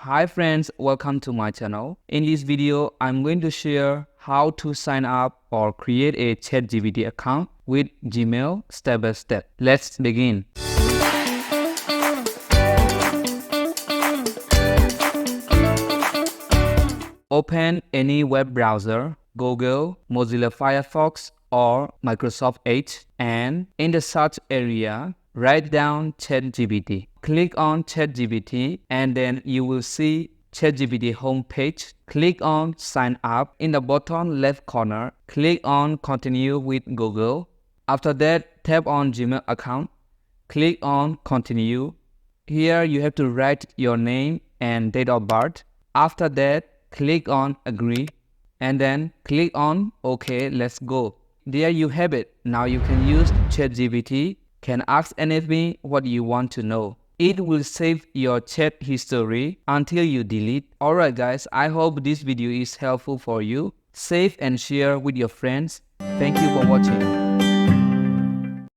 Hi friends, welcome to my channel. In this video, I'm going to share how to sign up or create a ChatGPT account with Gmail step by step. Let's begin. Open any web browser, Google, Mozilla Firefox, or Microsoft Edge, and in the search area, write down ChatGPT. Click on ChatGPT and then you will see ChatGPT homepage. Click on Sign Up. In the bottom left corner, click on Continue with Google. After that, tap on Gmail account. Click on Continue. Here you have to write your name and date of birth. After that, click on Agree and then click on OK, let's go. There you have it. Now you can use ChatGPT. Can ask anything what you want to know. It will save your chat history until you delete. Alright guys, I hope this video is helpful for you. Save and share with your friends. Thank you for watching.